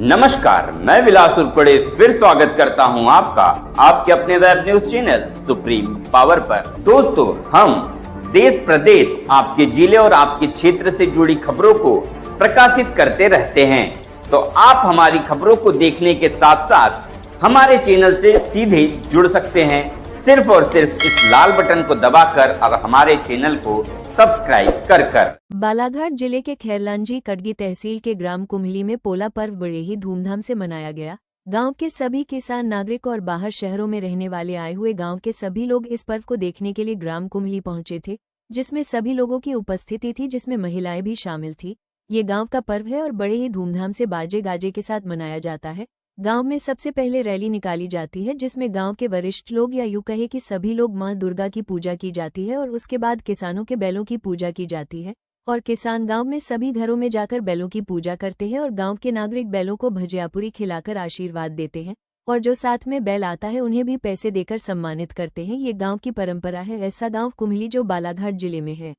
नमस्कार, मैं विलास उर्पड़े फिर स्वागत करता हूं आपका आपके अपने web news channel supreme power पर। दोस्तों, हम देश प्रदेश आपके जिले और आपके क्षेत्र से जुड़ी खबरों को प्रकाशित करते रहते हैं, तो आप हमारी खबरों को देखने के साथ साथ हमारे चैनल से सीधे जुड़ सकते हैं सिर्फ और सिर्फ इस लाल बटन को दबाकर और हमारे चैनल को सब्सक्राइब कर। बालाघाट जिले के खैरलांजी कटगी तहसील के ग्राम कुम्हली में पोला पर्व बड़े ही धूमधाम से मनाया गया। गांव के सभी किसान, नागरिक और बाहर शहरों में रहने वाले आए हुए गांव के सभी लोग इस पर्व को देखने के लिए ग्राम कुम्हली पहुंचे थे, जिसमें सभी लोगों की उपस्थिति थी, जिसमें महिलाएं भी शामिल थी। ये गांव का पर्व है और बड़े ही धूमधाम से बाजे गाजे के साथ मनाया जाता है। गांव में सबसे पहले रैली निकाली जाती है, जिसमें गांव के वरिष्ठ लोग या यूं कहे कि सभी लोग मां दुर्गा की पूजा की जाती है और उसके बाद किसानों के बैलों की पूजा की जाती है और किसान गांव में सभी घरों में जाकर बैलों की पूजा करते हैं और गांव के नागरिक बैलों को भजियापुरी खिलाकर आशीर्वाद देते हैं और जो साथ में बैल आता है उन्हें भी पैसे देकर सम्मानित करते हैं। ये गांव की परंपरा है। ऐसा गांव कुम्हली जो बालाघाट जिले में है।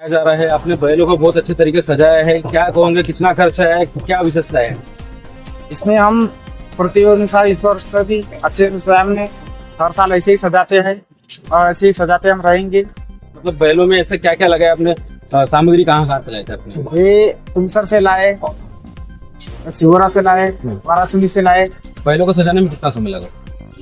जा रहा है, आपने बैलों को बहुत अच्छे तरीके से सजाया है, क्या कहोगे, कितना खर्चा है, क्या विशेषता है इसमें? हम प्रतियोनुसार इस वर्ष से भी अच्छे से हमने हर साल ऐसे ही सजाते हैं और ऐसे ही सजाते हम रहेंगे। मतलब बैलों में ऐसा क्या क्या लगाया आपने, सामग्री कहाँ से लाए थे आपने? ये तुमसर से लाए, सिहोरा से लाए, वाराणसी से लाए। बैलों को सजाने में कितना समय लगा?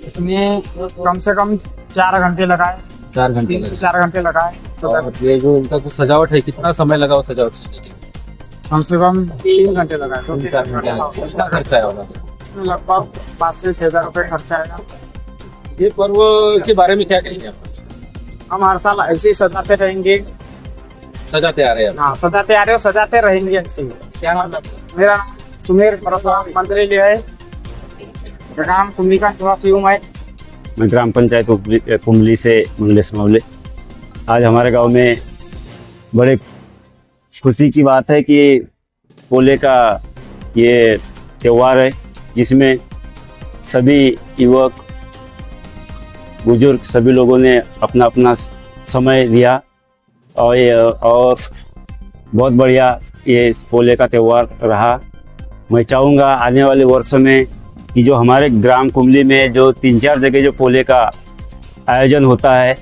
इसमें कम से कम 4 घंटे लगाए, 4 घंटे 3 से 4 घंटे लगाए। और ये जो इनका कुछ सजावट है, कितना समय लगा वो सजावट करने के लिए? कम से कम 3 घंटे लगाए। 3-4 घंटे। कितना खर्चा है होगा? इसमें लगभग 5 से 6 हजार रुपये खर्चा आएगा। ये पर्व के बारे में क्या कहेंगे आप? हम हर साल ऐसे ही सजाते रहेंगे। सजाते आ रहे हैं? हाँ, सजाते आ रहे हो, सजाते रहेंगे ऐसे ही। क्या नाम है? मेरा नाम सुमेर परशुराम मंत्री है। ग्राम कुम्हली का निवासी हूँ मैं ग्राम पंचायत कुम्हली से मंगलेश मावले। आज हमारे गांव में बड़े खुशी की बात है कि पोले का ये त्यौहार है, जिसमें सभी युवक बुजुर्ग सभी लोगों ने अपना अपना समय दिया और बहुत बढ़िया ये पोले का त्यौहार रहा। मैं चाहूँगा आने वाले वर्षों में कि जो हमारे ग्राम कुम्हली में जो 3-4 जगह जो पोले का आयोजन होता है,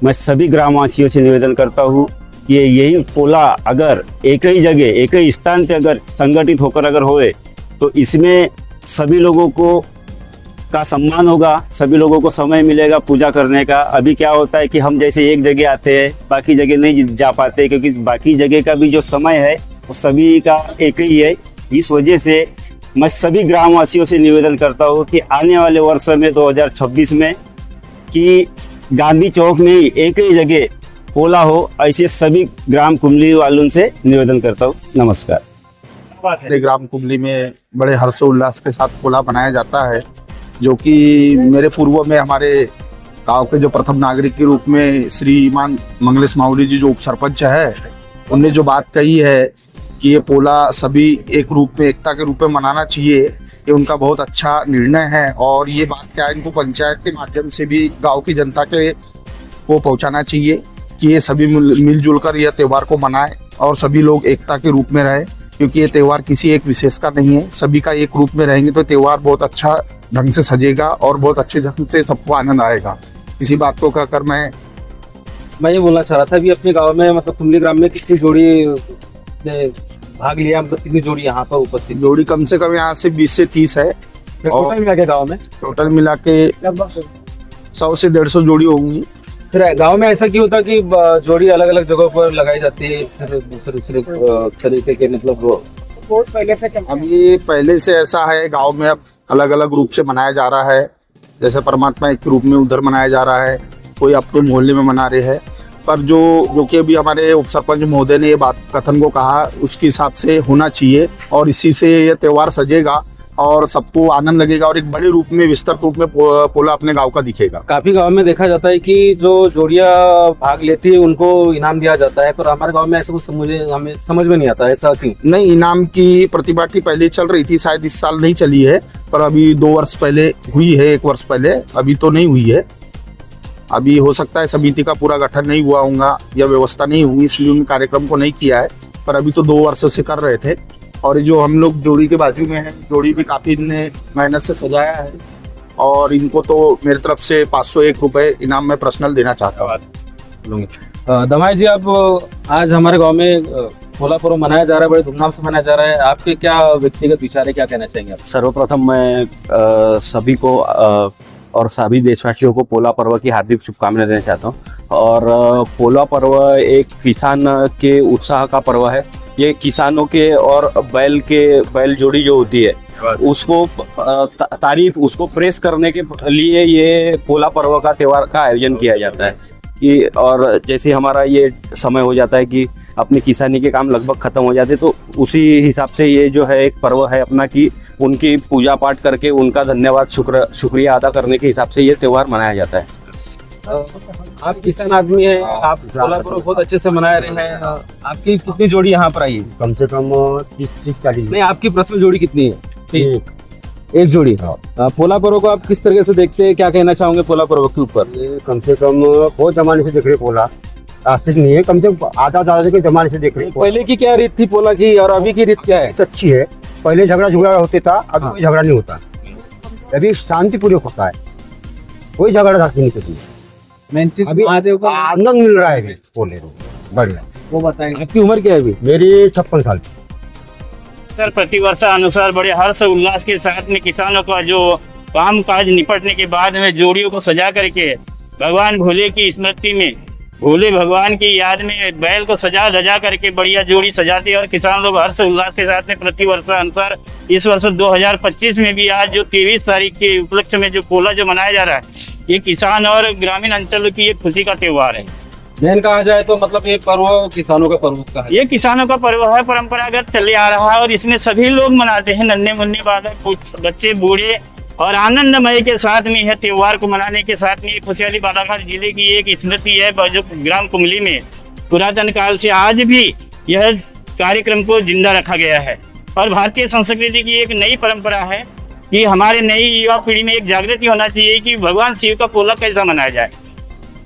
मैं सभी ग्रामवासियों से निवेदन करता हूँ कि यही पोला अगर एक ही जगह एक ही स्थान पे अगर संगठित होकर अगर होए तो इसमें सभी लोगों को का सम्मान होगा, सभी लोगों को समय मिलेगा पूजा करने का। अभी क्या होता है कि हम जैसे एक जगह आते हैं, बाकी जगह नहीं जा पाते, क्योंकि बाकी जगह का भी जो समय है वो सभी का एक ही है। इस वजह से मैं सभी ग्रामवासियों से निवेदन करता हूँ कि आने वाले वर्ष में 2026 में कि गांधी चौक में ही एक ही जगह पोला हो, ऐसे सभी ग्राम कुम्हली वालों से निवेदन करता हूँ। नमस्कार। ग्राम कुम्हली में बड़े हर्षोल्लास के साथ पोला बनाया जाता है, जो कि मेरे पूर्व में हमारे गांव के जो प्रथम नागरिक के रूप में श्रीमान मंगलेश मावली जी जो उप सरपंच है, उनने जो बात कही है कि ये पोला सभी एक रूप में, एकता के रूप में मनाना चाहिए, ये उनका बहुत अच्छा निर्णय है। और ये बात क्या है, इनको पंचायत के माध्यम से भी गांव की जनता के को पहुंचाना चाहिए कि ये सभी मिलजुल कर यह त्यौहार को मनाएं और सभी लोग एकता के रूप में रहे, क्योंकि ये त्यौहार किसी एक विशेष का नहीं है। सभी का एक रूप में रहेंगे तो त्यौहार बहुत अच्छा ढंग से सजेगा और बहुत अच्छे ढंग से सबको आनंद आएगा। इसी बात को कहकर मैं ये बोलना चाह रहा था, अभी अपने गांव में मतलब कुम्हली ग्राम में कितनी जोड़ी ने भाग लिया, मतलब कितनी जोड़ी यहाँ पर उपस्थित? जोड़ी कम से कम यहाँ से 20 से 30 है। टोटल मिला के गाँव में टोटल मिला के लगभग 100 से 150 जोड़ी होंगी। फिर गांव में ऐसा क्यों होता कि जोड़ी अलग अलग जगहों पर लगाई जाती है, दूसरे तरीके के, मतलब बहुत पहले से अब ये पहले से ऐसा है, गांव में अब अलग अलग रूप से मनाया जा रहा है। जैसे परमात्मा एक रूप में उधर मनाया जा रहा है, कोई अपने मोहल्ले में मना रहे हैं, पर जो कि अभी हमारे उप सरपंच महोदय ने ये बात कथन को कहा, उसके हिसाब से होना चाहिए और इसी से ये त्यौहार सजेगा और सबको आनंद लगेगा और एक बड़े रूप में, विस्तृत रूप में पोला अपने गांव का दिखेगा। काफी गांव में देखा जाता है कि जो जोड़ियां भाग लेती है उनको इनाम दिया जाता है, पर हमारे गांव में ऐसा कुछ हमें समझ में नहीं आता, ऐसा क्यों? नहीं, इनाम की प्रतिभाटी पहले चल रही थी, शायद इस साल नहीं चली है, पर अभी 2 वर्ष पहले हुई है, 1 वर्ष पहले, अभी तो नहीं हुई है। अभी हो सकता है समिति का पूरा गठन नहीं हुआ होगा या व्यवस्था नहीं हुई, इसलिए उन कार्यक्रम को नहीं किया है, पर अभी तो 2 वर्ष से कर रहे थे और जो हम लोग जोड़ी के बाजू में है, जोड़ी भी काफी इनने मेहनत से सजाया है और इनको तो मेरी तरफ से 501 रुपए इनाम में पर्सनल देना चाहता हूँ। दमाई जी, आप आज हमारे गांव में पोला पर्व मनाया जा रहा है, बड़े धूमधाम से मनाया जा रहा है। आपके क्या व्यक्तिगत विचार है, क्या कहना चाहेंगे आप? सर्वप्रथम मैं सभी को और सभी देशवासियों को पोला पर्व की हार्दिक शुभकामनाएं देना चाहता हूँ। और पोला पर्व एक किसान के उत्साह का पर्व है। ये किसानों के और बैल जोड़ी जो होती है उसको तारीफ, उसको प्रेस करने के लिए ये पोला पर्व का त्योहार का आयोजन किया जाता है। कि और जैसे हमारा ये समय हो जाता है कि अपनी किसानी के काम लगभग खत्म हो जाते, तो उसी हिसाब से ये जो है एक पर्व है अपना, कि उनकी पूजा पाठ करके उनका धन्यवाद शुक्रिया अदा करने के हिसाब से ये त्योहार मनाया जाता है। आप किसान आदमी हैं, आप पोला पर्व बहुत अच्छे से मना रहे हैं। आपकी कितनी जोड़ी यहाँ पर आई है? कम से कम 30-40। नहीं, आपकी पर्सनल जोड़ी कितनी है? एक जोड़ी। पोला पर्व को आप किस तरीके से देखते हैं, क्या कहना चाहोगे पोला पर्व के ऊपर? ये कम से कम बहुत जमाने से देख रहे पोला, आज से नहीं है, कम से कम आधा के जमाने से देख रहे। पहले की क्या रीत थी पोला की और अभी की रीत क्या है? बहुत अच्छी है। पहले झगड़ा होते था, अब कोई झगड़ा नहीं होता, अभी शांतिपूर्वक होता है, कोई झगड़ा झांसी नहीं होती। अभी आनंद मिल रहा है अभी पोले को, बढ़िया। वो बताएंगे, आपकी उम्र क्या है अभी? मेरी 56 साल। सर, प्रतिवर्ष अनुसार बड़े हर्ष उल्लास के साथ में किसानों का जो काम काज निपटने के बाद में जोड़ियों को सजा करके भगवान भोले की स्मृति में, भोले भगवान की याद में बैल को सजा धजा करके बढ़िया जोड़ी सजाते हैं और किसान लोग हर्ष उल्लास के साथ में प्रतिवर्ष अनुसार इस वर्ष 2025 में भी आज जो 23 तारीख के उपलक्ष्य में जो पोला जो मनाया जा रहा है, ये किसान और ग्रामीण अंचल की एक खुशी का त्योहार है। मेन कहा जाए तो मतलब ये पर्व किसानों का पर्व का है। ये किसानों का पर्व है, परंपरागत चले आ रहा है और इसमें सभी लोग मनाते हैं, नन्हे मुन्ने बालक, कुछ बच्चे, बूढ़े, और आनंदमय के साथ में यह त्योहार को मनाने के साथ में खुशहाली बालाघाट जिले की एक स्मृति है जो ग्राम कुमली में पुरातन काल से आज भी यह कार्यक्रम को जिंदा रखा गया है। और भारतीय संस्कृति की एक नई परंपरा है कि हमारे नई युवा पीढ़ी में एक जागृति होना चाहिए कि भगवान शिव का पोला कैसा मनाया जाए,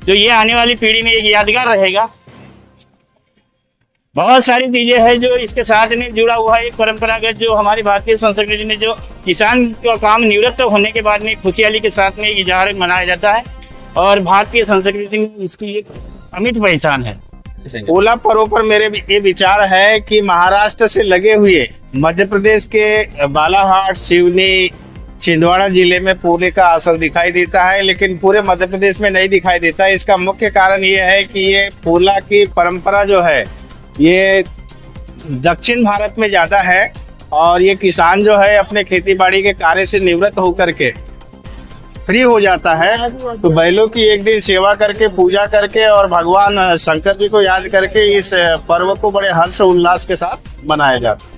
तो ये आने वाली पीढ़ी में एक यादगार रहेगा। बहुत सारी चीजें हैं जो इसके साथ में जुड़ा हुआ है। एक परंपरागत जो हमारी भारतीय संस्कृति में जो किसान का काम निवृत्त होने के बाद में खुशहाली के साथ में इजहार मनाया जाता है और भारतीय संस्कृति में इसकी एक अमिट पहचान है। पोला पर्व पर मेरे ये विचार है कि महाराष्ट्र से लगे हुए मध्य प्रदेश के बालाघाट, सिवनी, छिंदवाड़ा जिले में पोले का असर दिखाई देता है, लेकिन पूरे मध्य प्रदेश में नहीं दिखाई देता। इसका मुख्य कारण ये है कि ये पोला की परंपरा जो है ये दक्षिण भारत में ज़्यादा है और ये किसान जो है अपने खेती बाड़ी के कार्य से निवृत्त होकर के फ्री हो जाता है, तो बैलों की एक दिन सेवा करके, पूजा करके और भगवान शंकर जी को याद करके इस पर्व को बड़े हर्ष उल्लास के साथ मनाया जाता है।